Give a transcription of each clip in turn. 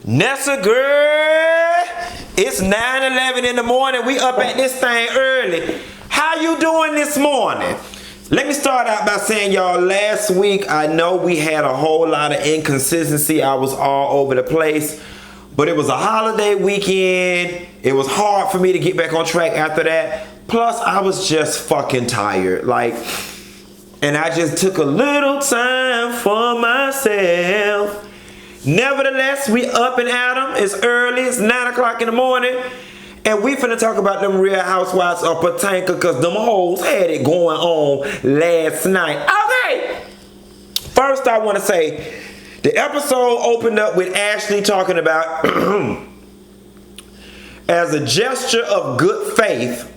Nessa girl, it's 9:11 in the morning. We up at this thing early. How you doing this morning? Let me start out by saying, y'all, last week I know we had a whole lot of inconsistency. I was all over the place, but it was a holiday weekend. It was hard for me to get back on track after that. Plus, I was just fucking tired. And I just took a little time for myself. Nevertheless, we up and at 'em. It's early. It's 9 o'clock in the morning. And we finna talk about them Real Housewives of Potomac, because them hoes had it going on last night. Okay. First, I want to say, the episode opened up with Ashley talking about, as a gesture of good faith,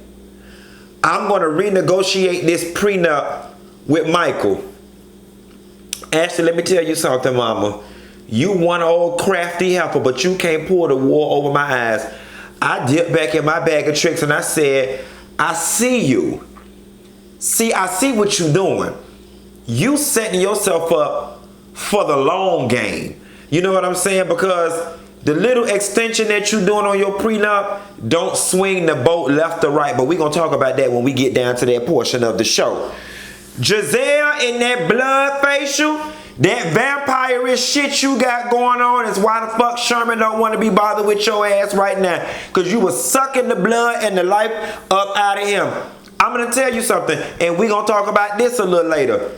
I'm going to renegotiate this prenup with Michael. Ashley, let me tell you something, mama. You one old crafty helper, but you can't pull the wool over my eyes. I dipped back in my bag of tricks and I said, I see you. See, I see what you're doing. You setting yourself up for the long game. You know what I'm saying? Because the little extension that you're doing on your prenup don't swing the boat left or right. But we're going to talk about that when we get down to that portion of the show. Gizelle in that blood facial, that vampire-ish shit you got going on is why the fuck Sherman don't want to be bothered with your ass right now. Because you was sucking the blood and the life up out of him. I'm going to tell you something, and we're going to talk about this a little later.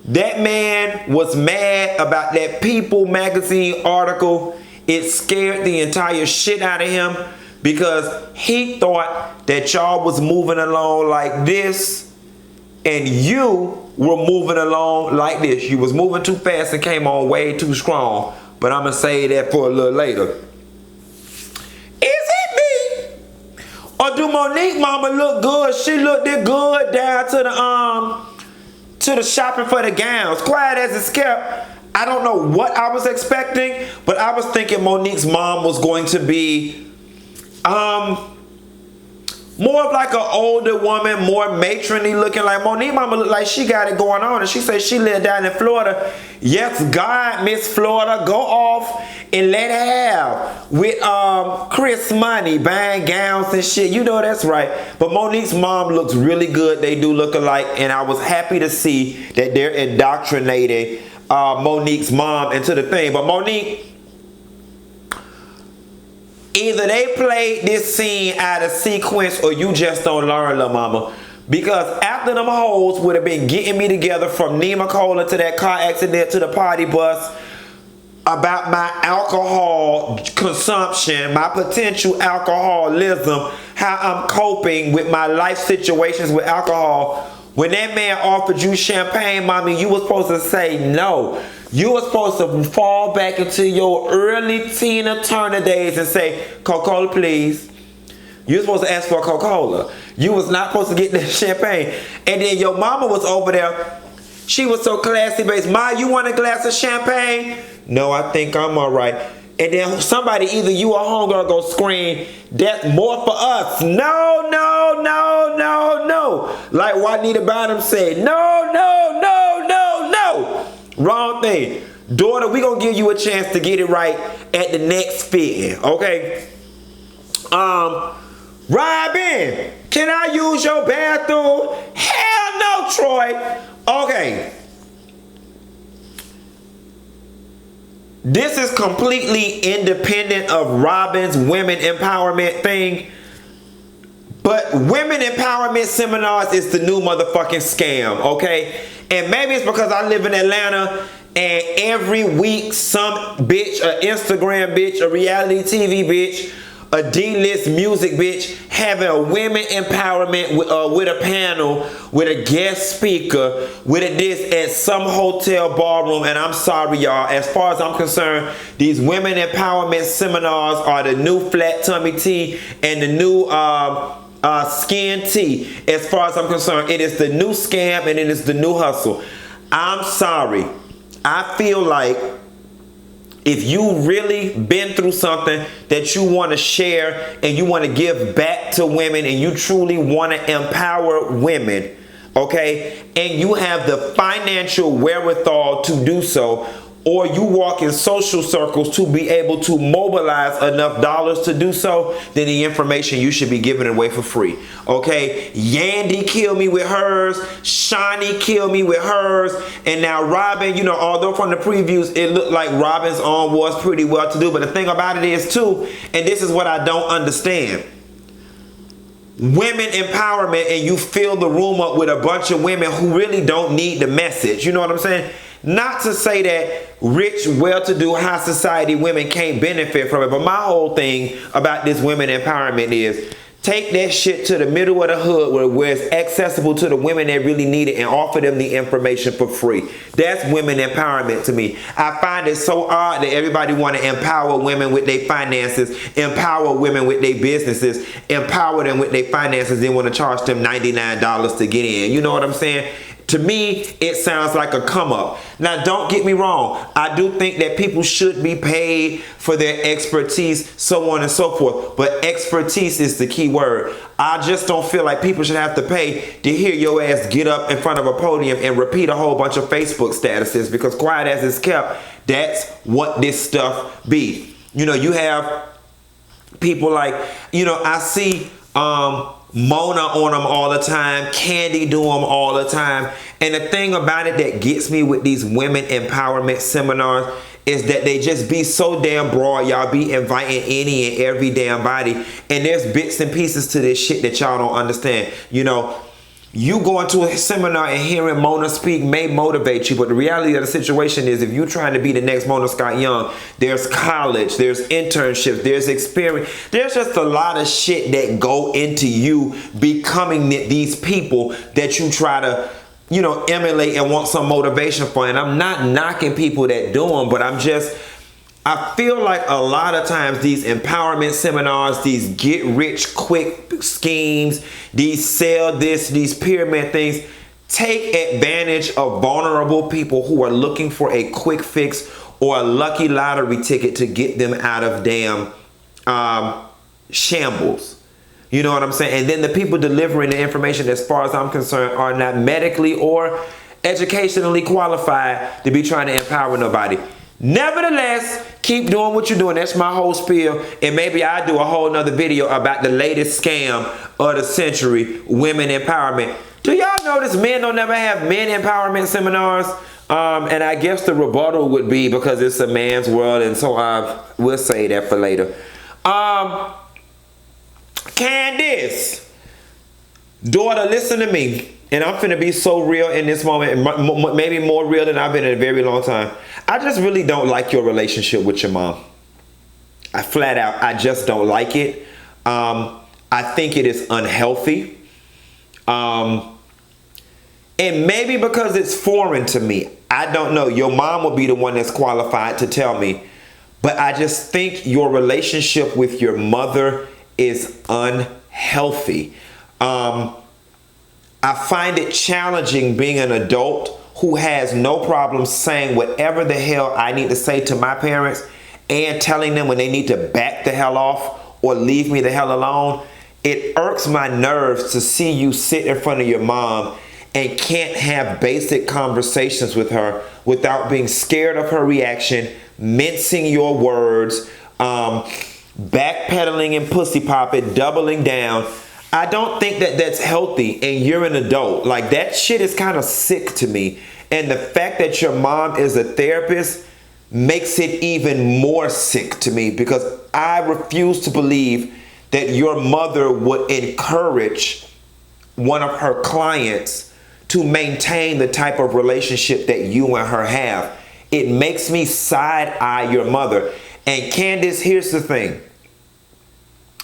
That man was mad about that People magazine article. It scared the entire shit out of him because he thought that y'all was moving along like this and you were moving along like this. You was moving too fast and came on way too strong. But I'm going to say that for a little later. Is it me? Or do Monique mama look good? She looked good down to the shopping for the gowns. Quiet as it's kept. I don't know what I was expecting, but I was thinking Monique's mom was going to be more of like an older woman, more matronly looking. Like Monique mama look like she got it going on. And she said she lived down in Florida. Yes, God, Miss Florida, go off and let her have with Chris Money buying gowns and shit. You know that's right. But Monique's mom looks really good. They do look alike. And I was happy to see that they're indoctrinating Monique's mom into the thing. But Monique, either they played this scene out of sequence or you just don't learn, lil' mama. Because after them hoes would have been getting me together from Nema Cola to that car accident to the party bus about my alcohol consumption, my potential alcoholism, how I'm coping with my life situations with alcohol. When that man offered you champagne, mommy, you were supposed to say no. You were supposed to fall back into your early Tina Turner days and say, Coca-Cola, please. You were supposed to ask for a Coca-Cola. You was not supposed to get the champagne. And then your mama was over there. She was so classy based. Ma, you want a glass of champagne? No, I think I'm all right. And then somebody, either you or homegirl, go scream, that's more for us. No, no, no, no, no. Like Juanita Bynum said, no, no, no, no, no. Wrong thing. Daughter, we gonna give you a chance to get it right at the next fitting, okay? Robyn, can I use your bathroom? Hell no, Troy. Okay. This is completely independent of Robyn's women empowerment thing. But women empowerment seminars is the new motherfucking scam, okay? And maybe it's because I live in Atlanta and every week some bitch, a Instagram bitch, a reality TV bitch, a D-list music bitch having a women empowerment with a panel, with a guest speaker, with a this at some hotel ballroom. And I'm sorry, y'all, as far as I'm concerned, these women empowerment seminars are the new flat tummy tea and the new skin tea. As far as I'm concerned, it is the new scam and it is the new hustle. I'm sorry. I feel like if you really been through something that you want to share and you want to give back to women and you truly want to empower women, okay, and you have the financial wherewithal to do so, or you walk in social circles to be able to mobilize enough dollars to do so, then the information you should be giving away for free. Okay? Yandy killed me with hers. Shawnee killed me with hers. And now Robyn, you know, although from the previews it looked like Robyn's arm was pretty well to do, but the thing about it is too, and this is what I don't understand. Women empowerment, and you fill the room up with a bunch of women who really don't need the message. You know what I'm saying? Not to say that rich, well-to-do, high society women can't benefit from it, but my whole thing about this women empowerment is take that shit to the middle of the hood where it's accessible to the women that really need it and offer them the information for free. That's women empowerment to me. I find it so odd that everybody want to empower women with their finances, empower women with their businesses, empower them with their finances, then want to charge them $99 to get in. You know what I'm saying? To me, it sounds like a come up. Now, don't get me wrong. I do think that people should be paid for their expertise, so on and so forth. But expertise is the key word. I just don't feel like people should have to pay to hear your ass get up in front of a podium and repeat a whole bunch of Facebook statuses, because quiet as it's kept, that's what this stuff be. You know, you have people like, you know, I see Mona on them all the time, Candy do them all the time. And the thing about it that gets me with these women empowerment seminars is that they just be so damn broad. Y'all be inviting any and every damn body, and there's bits and pieces to this shit that y'all don't understand. You know, you going to a seminar and hearing Mona speak may motivate you, but the reality of the situation is if you're trying to be the next Mona Scott Young, there's college, there's internships, there's experience. There's just a lot of shit that go into you becoming these people that you try to, you know, emulate and want some motivation for. And I'm not knocking people that do them, but I feel like a lot of times these empowerment seminars, these get rich quick schemes, these sell this, these pyramid things, take advantage of vulnerable people who are looking for a quick fix or a lucky lottery ticket to get them out of damn shambles. You know what I'm saying? And then the people delivering the information, as far as I'm concerned, are not medically or educationally qualified to be trying to empower nobody. Nevertheless, keep doing what you're doing. That's my whole spiel. And maybe I'll do a whole nother video about the latest scam of the century, women empowerment. Do y'all notice men don't never have men empowerment seminars? And I guess the rebuttal would be because it's a man's world, and so we'll say that for later. Candice, daughter, listen to me. And I'm finna be so real in this moment, maybe more real than I've been in a very long time. I just really don't like your relationship with your mom. Flat out, I just don't like it. I think it is unhealthy. And maybe because it's foreign to me. I don't know. Your mom will be the one that's qualified to tell me. But I just think your relationship with your mother is unhealthy. I find it challenging being an adult who has no problem saying whatever the hell I need to say to my parents and telling them when they need to back the hell off or leave me the hell alone. It irks my nerves to see you sit in front of your mom and can't have basic conversations with her without being scared of her reaction, mincing your words, backpedaling and pussy popping, doubling down. I don't think that that's healthy, and you're an adult. Like, that shit is kind of sick to me. And the fact that your mom is a therapist makes it even more sick to me, because I refuse to believe that your mother would encourage one of her clients to maintain the type of relationship that you and her have. It makes me side-eye your mother. And Candice, here's the thing.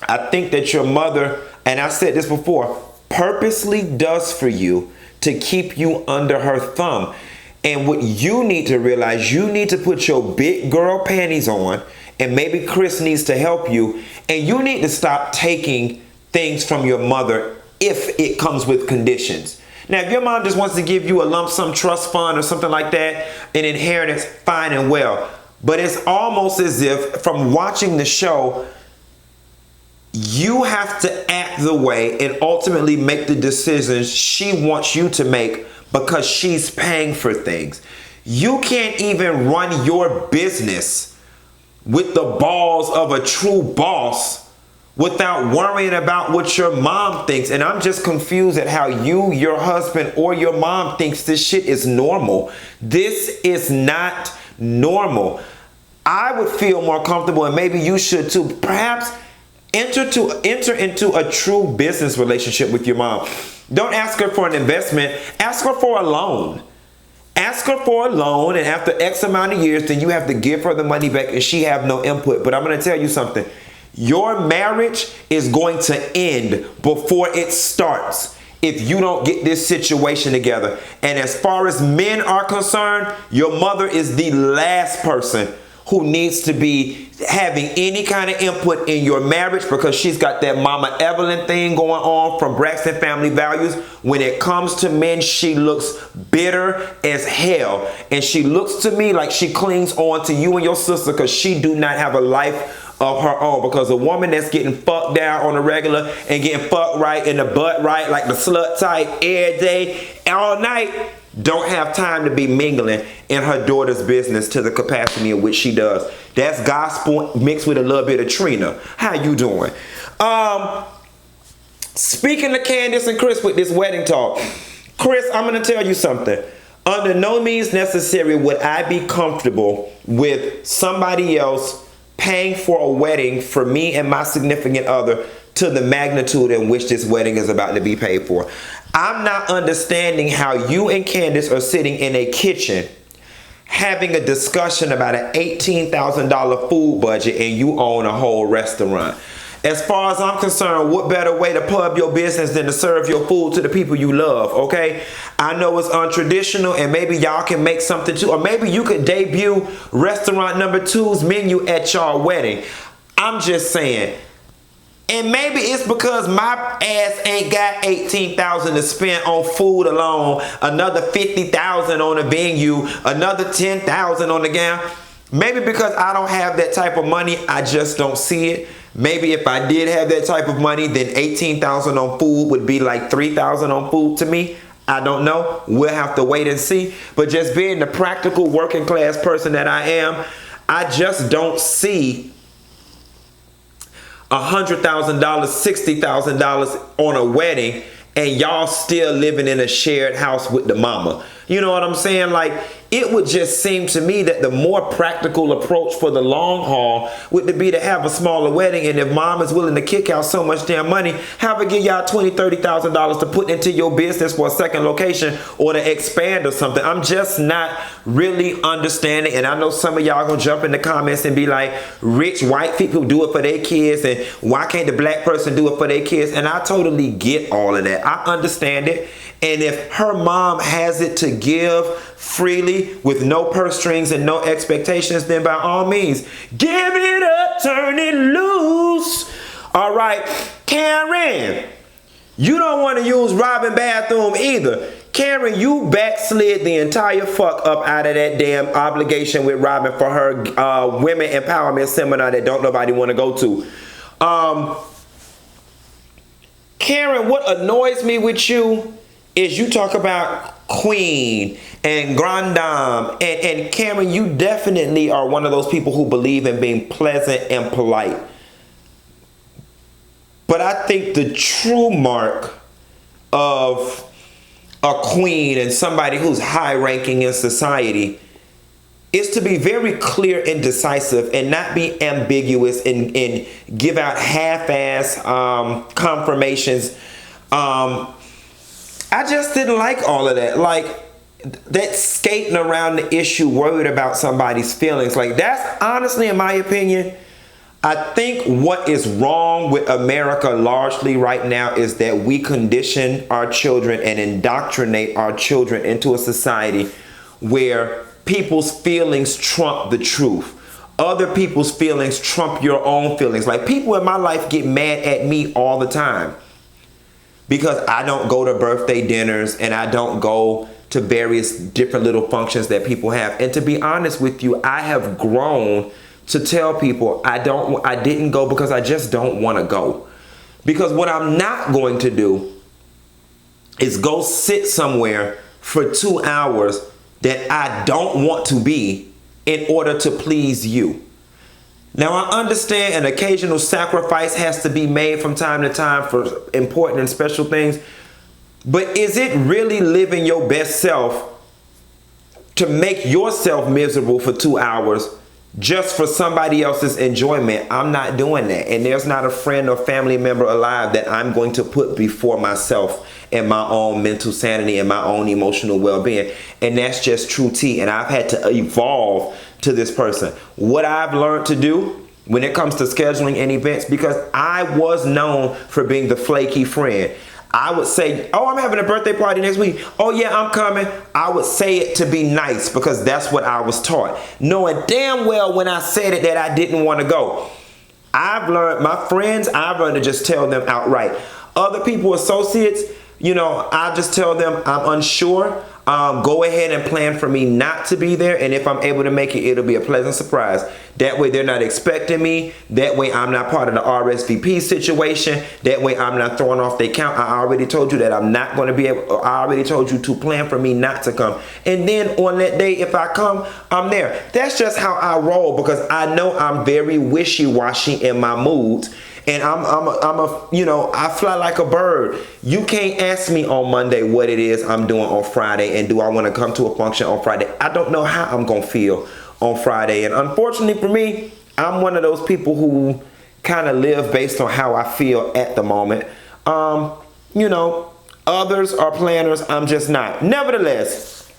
I think that your mother, and I said this before, purposely does for you to keep you under her thumb. And what you need to realize, you need to put your big girl panties on, and maybe Chris needs to help you, and you need to stop taking things from your mother if it comes with conditions. Now, if your mom just wants to give you a lump sum trust fund or something like that, an inheritance, fine and well. But it's almost as if, from watching the show, you have to act the way and ultimately make the decisions she wants you to make because she's paying for things. You can't even run your business with the balls of a true boss without worrying about what your mom thinks. And I'm just confused at how you, your husband, or your mom thinks this shit is normal. This is not normal. I would feel more comfortable, and maybe you should too, perhaps enter into a true business relationship with your mom. Don't ask her for an investment. Ask her for a loan. Ask her for a loan, and after X amount of years, then you have to give her the money back and she have no input. But I'm going to tell you something. Your marriage is going to end before it starts if you don't get this situation together. And as far as men are concerned, your mother is the last person who needs to be having any kind of input in your marriage, because she's got that Mama Evelyn thing going on from Braxton Family Values. When it comes to men, she looks bitter as hell. And she looks to me like she clings on to you and your sister because she do not have a life of her own. Because a woman that's getting fucked down on a regular and getting fucked right in the butt right, like the slut type, every day, all night, don't have time to be mingling in her daughter's business to the capacity in which she does. That's gospel mixed with a little bit of Trina. How you doing? Speaking to Candice and Chris with this wedding talk. Chris, I'm going to tell you something. Under no means necessary would I be comfortable with somebody else paying for a wedding for me and my significant other to the magnitude in which this wedding is about to be paid for. I'm not understanding how you and Candice are sitting in a kitchen having a discussion about an $18,000 food budget and you own a whole restaurant. As far as I'm concerned, what better way to pub your business than to serve your food to the people you love, okay? I know it's untraditional and maybe y'all can make something too, or maybe you could debut restaurant number 2's menu at y'all wedding. I'm just saying. And maybe it's because my ass ain't got $18,000 to spend on food alone, another $50,000 on a venue, another $10,000 on the gown. Maybe because I don't have that type of money, I just don't see it. Maybe if I did have that type of money, then $18,000 on food would be like $3,000 on food to me. I don't know. We'll have to wait and see. But just being the practical working class person that I am, I just don't see $100,000, $60,000 on a wedding and y'all still living in a shared house with the mama. You know what I'm saying? Like, it would just seem to me that the more practical approach for the long haul would be to have a smaller wedding, and if mom is willing to kick out so much damn money, have her give y'all $20,000, $30,000 to put into your business for a second location or to expand or something. I'm just not really understanding, and I know some of y'all gonna jump in the comments and be like, rich white people do it for their kids, and why can't the black person do it for their kids? And I totally get all of that. I understand it. And if her mom has it to give freely with no purse strings and no expectations, then by all means, give it up, turn it loose. All right, Karen, you don't want to use Robyn bathroom either. Karen, you backslid the entire fuck up out of that damn obligation with Robyn for her women empowerment seminar that don't nobody want to go to. Karen, what annoys me with you is you talk about queen and grand dame, and Cameron, you definitely are one of those people who believe in being pleasant and polite. But I think the true mark of a queen and somebody who's high ranking in society is to be very clear and decisive and not be ambiguous and give out half-ass confirmations. I just didn't like all of that. Like, that skating around the issue, worried about somebody's feelings. Like, that's honestly, in my opinion, I think what is wrong with America largely right now is that we condition our children and indoctrinate our children into a society where people's feelings trump the truth. Other people's feelings trump your own feelings. Like, people in my life get mad at me all the time because I don't go to birthday dinners and I don't go to various different little functions that people have. And to be honest with you, I have grown to tell people I didn't go because I just don't want to go. Because what I'm not going to do is go sit somewhere for 2 hours that I don't want to be in order to please you. Now, I understand an occasional sacrifice has to be made from time to time for important and special things, but is it really living your best self to make yourself miserable for 2 hours just for somebody else's enjoyment? I'm not doing that. And there's not a friend or family member alive that I'm going to put before myself and my own mental sanity and my own emotional well-being. And that's just true tea. And I've had to evolve to this person. What I've learned to do when it comes to scheduling and events, because I was known for being the flaky friend. I would say, oh, I'm having a birthday party next week. Oh yeah, I'm coming. I would say it to be nice because that's what I was taught, knowing damn well when I said it that I didn't want to go. I've learned, my friends, I've learned to just tell them outright. Other people, associates, I just tell them I'm unsure. Go ahead and plan for me not to be there. And if I'm able to make it, it'll be a pleasant surprise. That way they're not expecting me. That way I'm not part of the RSVP situation. That way I'm not throwing off their count. I already told you that I'm not going to be able, I already told you to plan for me not to come. And then on that day, if I come, I'm there. That's just how I roll because I know I'm very wishy-washy in my moods. And I fly like a bird. You can't ask me on Monday what it is I'm doing on Friday and do I want to come to a function on Friday. I don't know how I'm going to feel on Friday. And unfortunately for me, I'm one of those people who kind of live based on how I feel at the moment. Others are planners. I'm just not. Nevertheless,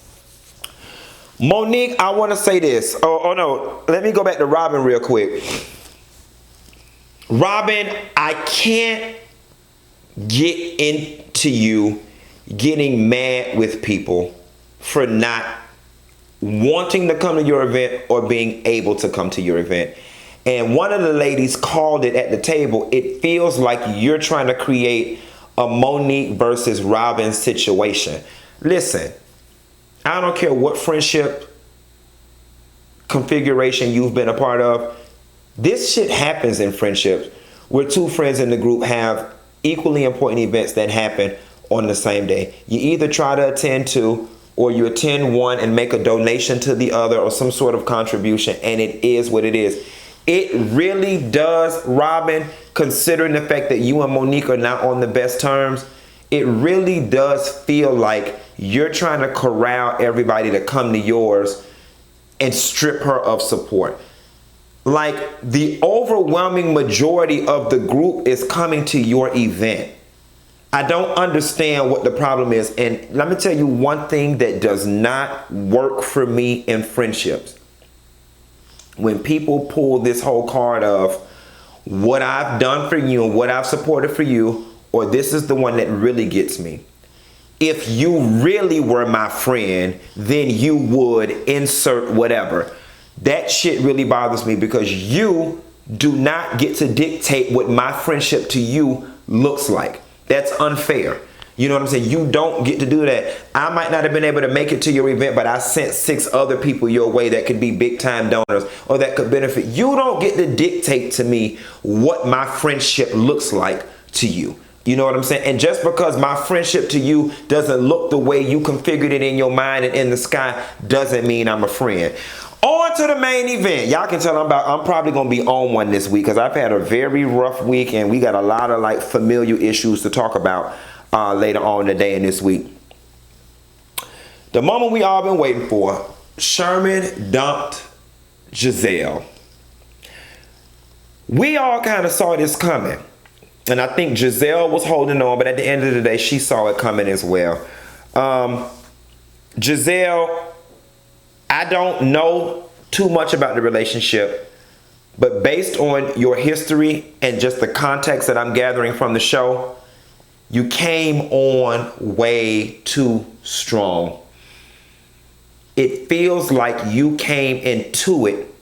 Monique, I want to say this. Oh no, let me go back to Robyn real quick. Robyn, I can't get into you getting mad with people for not wanting to come to your event or being able to come to your event. And one of the ladies called it at the table. It feels like you're trying to create a Monique versus Robyn situation. Listen, I don't care what friendship configuration you've been a part of. This shit happens in friendships where two friends in the group have equally important events that happen on the same day. You either try to attend two or you attend one and make a donation to the other or some sort of contribution, and it is what it is. It really does, Robyn, considering the fact that you and Monique are not on the best terms, it really does feel like you're trying to corral everybody to come to yours and strip her of support. Like the overwhelming majority of the group is coming to your event. I don't understand what the problem is. And let me tell you one thing that does not work for me in friendships. When people pull this whole card of what I've done for you and what I've supported for you, or this is the one that really gets me. If you really were my friend, then you would insert whatever. That shit really bothers me because you do not get to dictate what my friendship to you looks like. That's unfair. You know what I'm saying? You don't get to do that. I might not have been able to make it to your event, but I sent 6 other people your way that could be big time donors or that could benefit. You don't get to dictate to me what my friendship looks like to you. You know what I'm saying? And just because my friendship to you doesn't look the way you configured it in your mind and in the sky doesn't mean I'm a friend. On to the main event. Y'all can tell I'm probably going to be on one this week because I've had a very rough week and we got a lot of familiar issues to talk about later on today and this week. The moment we all been waiting for. Sherman dumped Gizelle. We all kind of saw this coming. And I think Gizelle was holding on, but at the end of the day, she saw it coming as well. Gizelle, I don't know too much about the relationship, but based on your history and just the context that I'm gathering from the show, you came on way too strong. It feels like you came into it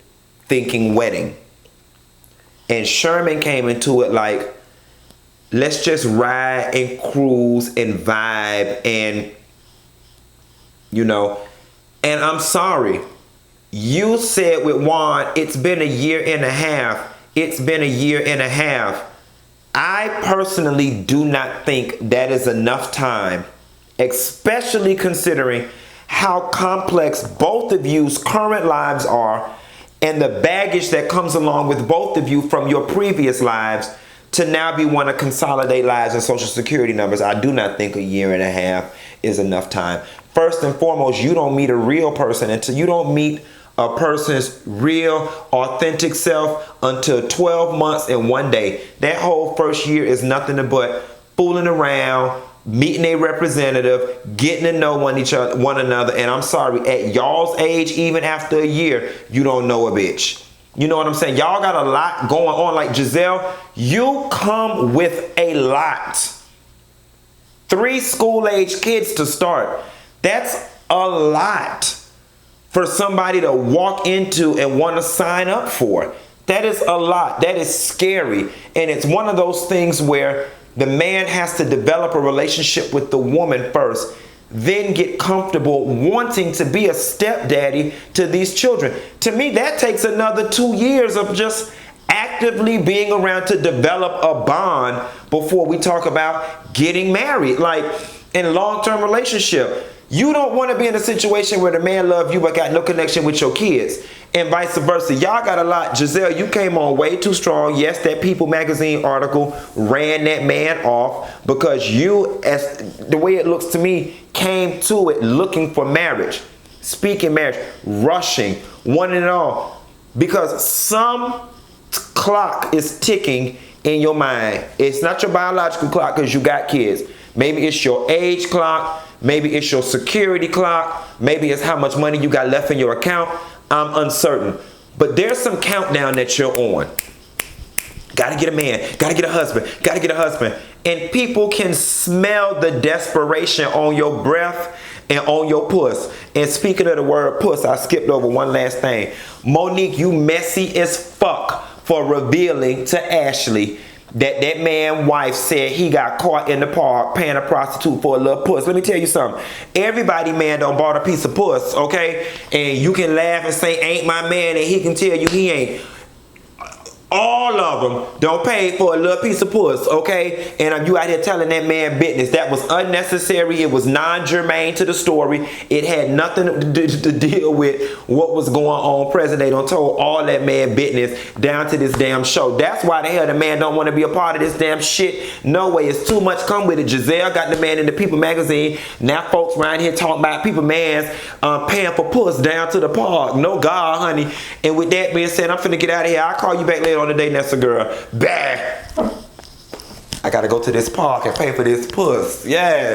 thinking wedding. And Sherman came into it like, let's just ride and cruise and vibe and, and I'm sorry. You said with Juan, it's been a year and a half. It's been a year and a half. I personally do not think that is enough time, especially considering how complex both of you's current lives are and the baggage that comes along with both of you from your previous lives to now be want to consolidate lives and social security numbers. I do not think a year and a half is enough time. First and foremost, you don't meet a real person until you don't meet a person's real, authentic self until 12 months and 1 day. That whole first year is nothing but fooling around, meeting a representative, getting to know one another. And I'm sorry, at y'all's age, even after a year, you don't know a bitch. You know what I'm saying? Y'all got a lot going on. Like Gizelle, you come with a lot. 3 school-age kids to start. That's a lot for somebody to walk into and want to sign up for. That is a lot. That is scary. And it's one of those things where the man has to develop a relationship with the woman first, then get comfortable wanting to be a stepdaddy to these children. To me, that takes another 2 years of just actively being around to develop a bond before we talk about getting married. Like in a long-term relationship, you don't want to be in a situation where the man loves you but got no connection with your kids, and vice versa. Y'all got a lot. Gizelle, you came on way too strong. Yes, that People magazine article ran that man off because you, as the way it looks to me, came to it looking for marriage, speaking marriage, rushing, wanting it all, because some clock is ticking in your mind. It's not your biological clock because you got kids. Maybe it's your age clock. Maybe it's your security clock. Maybe it's how much money you got left in your account. I'm uncertain. But there's some countdown that you're on. Gotta get a man. Gotta get a husband. Gotta get a husband. And people can smell the desperation on your breath and on your puss. And speaking of the word puss, I skipped over one last thing. Monique, you messy as fuck for revealing to Ashley that man wife said he got caught in the park paying a prostitute for a little puss. Let me tell you something. Everybody man done bought a piece of puss, okay? And you can laugh and say ain't my man, and he can tell you he ain't. All of them don't pay for a little piece of puss, okay? And you out here telling that man business. That was unnecessary. It was non-germane to the story. It had nothing to deal with what was going on. President done told all that man business down to this damn show. That's why the hell the man don't want to be a part of this damn shit. No way. It's too much come with it. Gizelle got the man in the People magazine. Now folks around here talking about People man's paying for puss down to the park. No God, honey. And with that being said, I'm finna get out of here. I'll call you back later on the day, that's a girl. Bah! I gotta go to this park and pay for this puss. Yeah.